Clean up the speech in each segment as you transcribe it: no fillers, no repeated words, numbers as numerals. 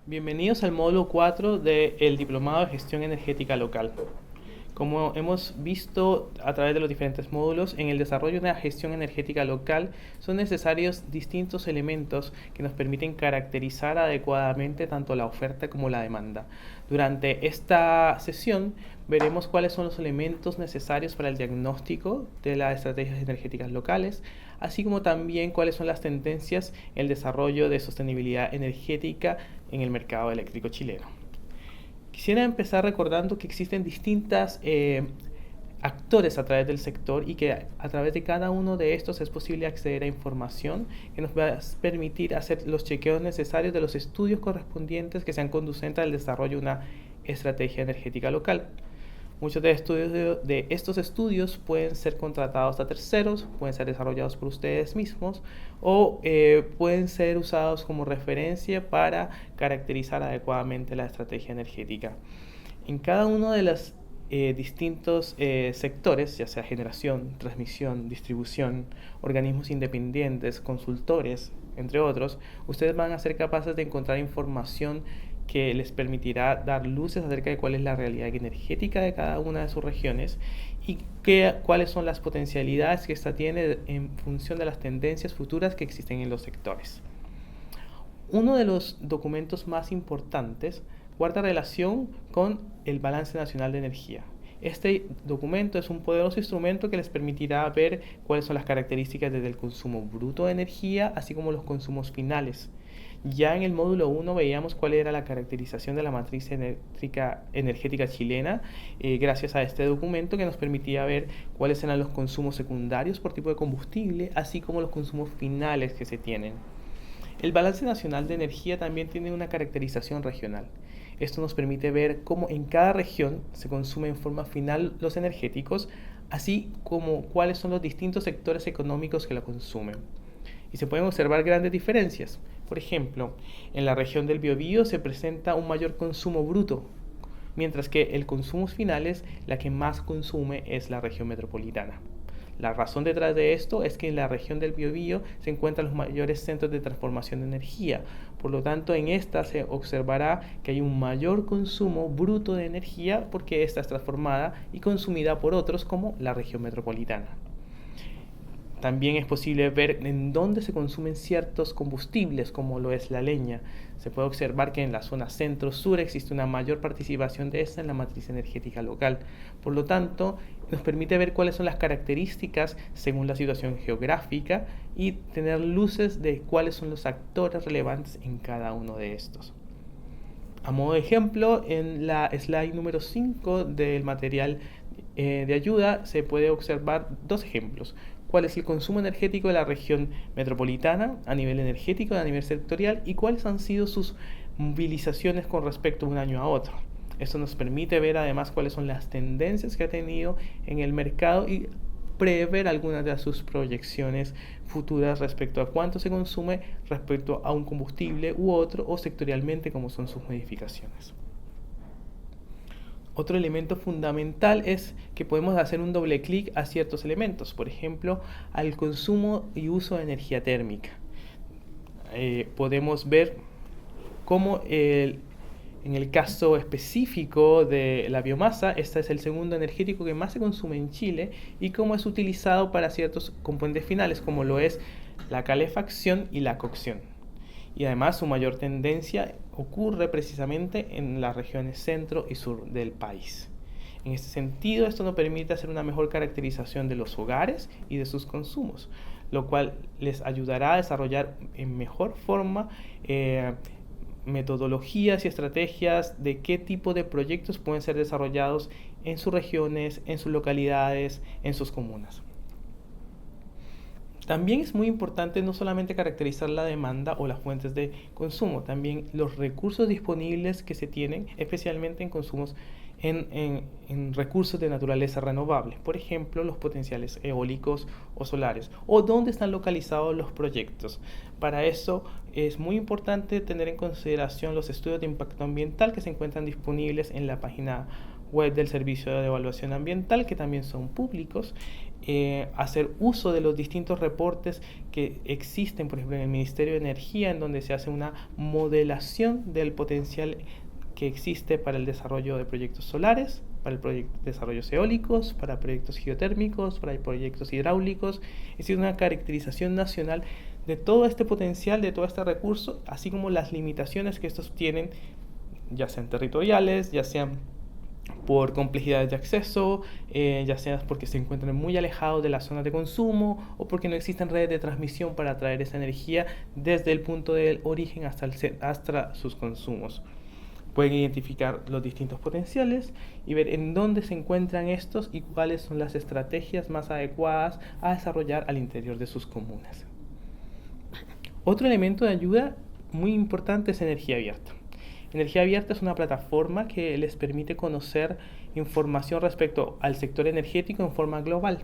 Bienvenidos al módulo 4 del Diplomado de Gestión Energética Local. Como hemos visto a través de los diferentes módulos, en el desarrollo de una gestión energética local son necesarios distintos elementos que nos permiten caracterizar adecuadamente tanto la oferta como la demanda. Durante esta sesión veremos cuáles son los elementos necesarios para el diagnóstico de las estrategias energéticas locales, así como también cuáles son las tendencias en el desarrollo de sostenibilidad energética en el mercado eléctrico chileno. Quisiera empezar recordando que existen distintas actores a través del sector y que a través de cada uno de estos es posible acceder a información que nos va a permitir hacer los chequeos necesarios de los estudios correspondientes que sean conducentes al desarrollo de una estrategia energética local. Muchos de estos estudios pueden ser contratados a terceros, pueden ser desarrollados por ustedes mismos o pueden ser usados como referencia para caracterizar adecuadamente la estrategia energética. En cada uno de los distintos sectores, ya sea generación, transmisión, distribución, organismos independientes, consultores, entre otros, ustedes van a ser capaces de encontrar información que les permitirá dar luces acerca de cuál es la realidad energética de cada una de sus regiones y cuáles son las potencialidades que ésta tiene en función de las tendencias futuras que existen en los sectores. Uno de los documentos más importantes guarda relación con el Balance Nacional de Energía. Este documento es un poderoso instrumento que les permitirá ver cuáles son las características desde el consumo bruto de energía, así como los consumos finales. Ya en el módulo 1 veíamos cuál era la caracterización de la matriz energética chilena gracias a este documento que nos permitía ver cuáles eran los consumos secundarios por tipo de combustible, así como los consumos finales que se tienen. El Balance Nacional de Energía también tiene una caracterización regional. Esto nos permite ver cómo en cada región se consume en forma final los energéticos, así como cuáles son los distintos sectores económicos que la consumen. Y se pueden observar grandes diferencias. Por ejemplo, en la región del Biobío se presenta un mayor consumo bruto, mientras que el consumo finales, la que más consume es la región metropolitana. La razón detrás de esto es que en la región del Biobío se encuentran los mayores centros de transformación de energía. Por lo tanto, en esta se observará que hay un mayor consumo bruto de energía porque esta es transformada y consumida por otros como la región metropolitana. También es posible ver en dónde se consumen ciertos combustibles, como lo es la leña. Se puede observar que en la zona centro-sur existe una mayor participación de esta en la matriz energética local. Por lo tanto, nos permite ver cuáles son las características según la situación geográfica y tener luces de cuáles son los actores relevantes en cada uno de estos. A modo de ejemplo, en la slide número 5 del material de ayuda se puede observar dos ejemplos. Cuál es el consumo energético de la región metropolitana a nivel energético, a nivel sectorial, y cuáles han sido sus movilizaciones con respecto de un año a otro. Esto nos permite ver además cuáles son las tendencias que ha tenido en el mercado y prever algunas de sus proyecciones futuras respecto a cuánto se consume respecto a un combustible u otro o sectorialmente cómo son sus modificaciones. Otro elemento fundamental es que podemos hacer un doble clic a ciertos elementos, por ejemplo, al consumo y uso de energía térmica. Podemos ver cómo en el caso específico de la biomasa, este es el segundo energético que más se consume en Chile y cómo es utilizado para ciertos componentes finales, como lo es la calefacción y la cocción. Y además su mayor tendencia ocurre precisamente en las regiones centro y sur del país. En este sentido, esto nos permite hacer una mejor caracterización de los hogares y de sus consumos, lo cual les ayudará a desarrollar en mejor forma metodologías y estrategias de qué tipo de proyectos pueden ser desarrollados en sus regiones, en sus localidades, en sus comunas. También es muy importante no solamente caracterizar la demanda o las fuentes de consumo, también los recursos disponibles que se tienen, especialmente en consumos en recursos de naturaleza renovable, por ejemplo, los potenciales eólicos o solares, o dónde están localizados los proyectos. Para eso es muy importante tener en consideración los estudios de impacto ambiental que se encuentran disponibles en la página web del Servicio de Evaluación Ambiental, que también son públicos, hacer uso de los distintos reportes que existen, por ejemplo, en el Ministerio de Energía, en donde se hace una modelación del potencial que existe para el desarrollo de proyectos solares, para el desarrollos eólicos, para proyectos geotérmicos, para proyectos hidráulicos. Es decir, una caracterización nacional de todo este potencial, de todo este recurso, así como las limitaciones que estos tienen, ya sean territoriales, ya sean por complejidades de acceso, ya sea porque se encuentran muy alejados de las zonas de consumo o porque no existen redes de transmisión para traer esa energía desde el punto del origen hasta sus consumos. Pueden identificar los distintos potenciales y ver en dónde se encuentran estos y cuáles son las estrategias más adecuadas a desarrollar al interior de sus comunas. Otro elemento de ayuda muy importante es energía abierta. Energía Abierta es una plataforma que les permite conocer información respecto al sector energético en forma global.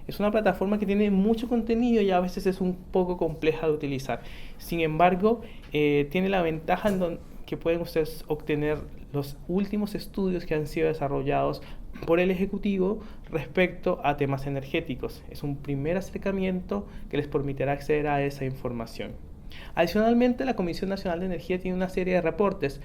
Es una plataforma que tiene mucho contenido y a veces es un poco compleja de utilizar. Sin embargo, tiene la ventaja que pueden ustedes obtener los últimos estudios que han sido desarrollados por el Ejecutivo respecto a temas energéticos. Es un primer acercamiento que les permitirá acceder a esa información. Adicionalmente, la Comisión Nacional de Energía tiene una serie de reportes,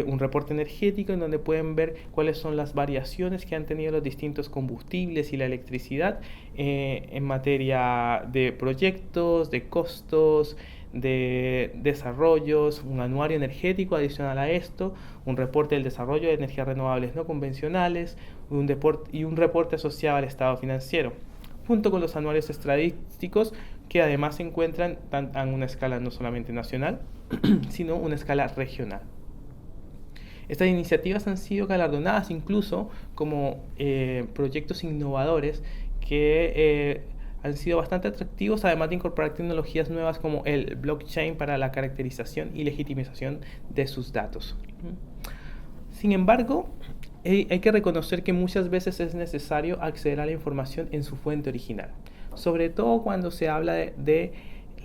un reporte energético en donde pueden ver cuáles son las variaciones que han tenido los distintos combustibles y la electricidad en materia de proyectos, de costos, de desarrollos, un anuario energético adicional a esto, un reporte del desarrollo de energías renovables no convencionales y un reporte asociado al estado financiero, junto con los anuarios estadísticos que además se encuentran en una escala no solamente nacional, sino una escala regional. Estas iniciativas han sido galardonadas incluso como proyectos innovadores que han sido bastante atractivos, además de incorporar tecnologías nuevas como el blockchain para la caracterización y legitimización de sus datos. Sin embargo, hay que reconocer que muchas veces es necesario acceder a la información en su fuente original, sobre todo cuando se habla de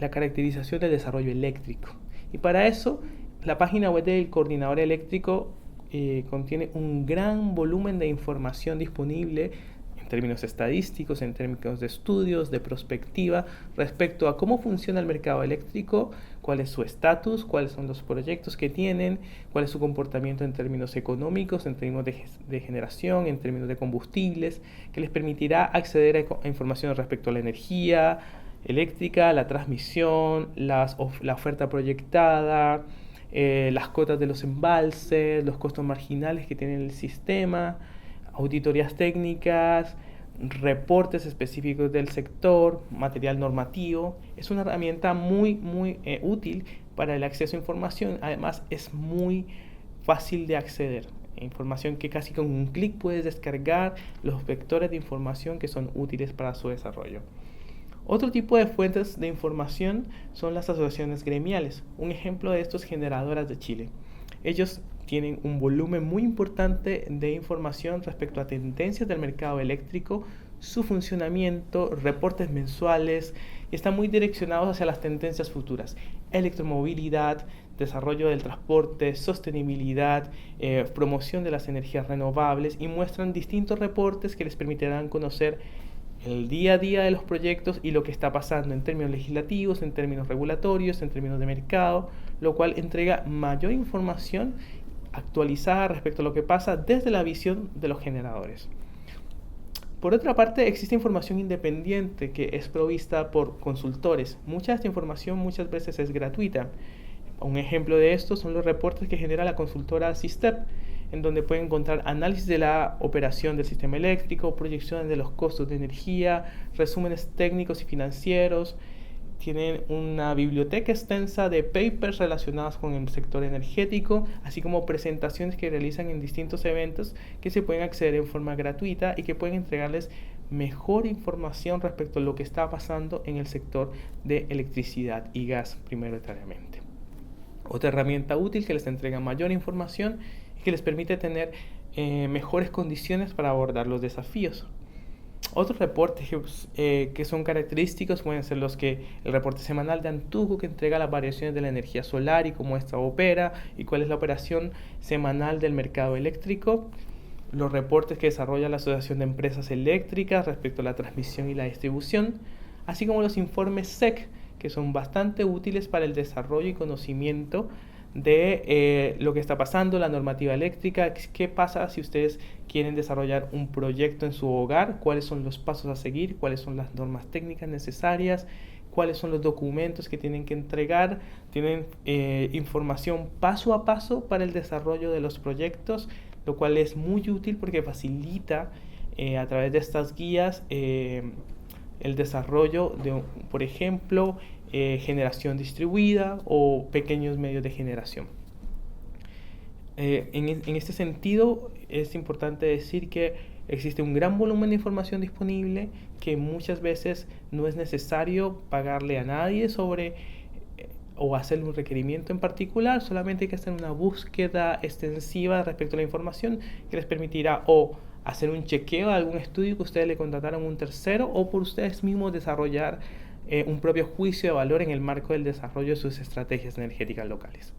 la caracterización del desarrollo eléctrico. Y para eso, la página web del Coordinador Eléctrico contiene un gran volumen de información disponible en términos estadísticos, en términos de estudios, de prospectiva, respecto a cómo funciona el mercado eléctrico, cuál es su estatus, cuáles son los proyectos que tienen, cuál es su comportamiento en términos económicos, en términos de generación, en términos de combustibles, que les permitirá acceder a información respecto a la energía eléctrica, la transmisión, la oferta proyectada, las cotas de los embalses, los costos marginales que tiene el sistema, auditorías técnicas, reportes específicos del sector, material normativo. Es una herramienta muy útil para el acceso a información. Además, es muy fácil de acceder. Información que casi con un clic puedes descargar, los vectores de información que son útiles para su desarrollo. Otro tipo de fuentes de información son las asociaciones gremiales. Un ejemplo de esto es Generadoras de Chile. Ellos tienen un volumen muy importante de información respecto a tendencias del mercado eléctrico, su funcionamiento, reportes mensuales, y están muy direccionados hacia las tendencias futuras: electromovilidad, desarrollo del transporte, sostenibilidad, promoción de las energías renovables, y muestran distintos reportes que les permitirán conocer el día a día de los proyectos y lo que está pasando en términos legislativos, en términos regulatorios, en términos de mercado, lo cual entrega mayor información actualizada respecto a lo que pasa desde la visión de los generadores. Por otra parte, existe información independiente que es provista por consultores. Mucha de esta información muchas veces es gratuita. Un ejemplo de esto son los reportes que genera la consultora Sistep, en donde pueden encontrar análisis de la operación del sistema eléctrico, proyecciones de los costos de energía, resúmenes técnicos y financieros. Tienen una biblioteca extensa de papers relacionados con el sector energético, así como presentaciones que realizan en distintos eventos que se pueden acceder en forma gratuita y que pueden entregarles mejor información respecto a lo que está pasando en el sector de electricidad y gas prioritariamente. Otra herramienta útil que les entrega mayor información y que les permite tener mejores condiciones para abordar los desafíos. Otros reportes que son característicos pueden ser el reporte semanal de Antuco, que entrega las variaciones de la energía solar y cómo esta opera y cuál es la operación semanal del mercado eléctrico. los reportes que desarrolla la Asociación de Empresas Eléctricas respecto a la transmisión y la distribución, así como los informes SEC, que son bastante útiles para el desarrollo y conocimiento de lo que está pasando, la normativa eléctrica, qué pasa si ustedes quieren desarrollar un proyecto en su hogar, cuáles son los pasos a seguir, cuáles son las normas técnicas necesarias, cuáles son los documentos que tienen que entregar. Tienen información paso a paso para el desarrollo de los proyectos, lo cual es muy útil porque facilita a través de estas guías el desarrollo de, por ejemplo, generación distribuida o pequeños medios de generación. En este sentido, es importante decir que existe un gran volumen de información disponible, que muchas veces no es necesario pagarle a nadie sobre o hacerle un requerimiento en particular, solamente hay que hacer una búsqueda extensiva respecto a la información que les permitirá o hacer un chequeo de algún estudio que ustedes le contrataron a un tercero, o por ustedes mismos desarrollar un propio juicio de valor en el marco del desarrollo de sus estrategias energéticas locales.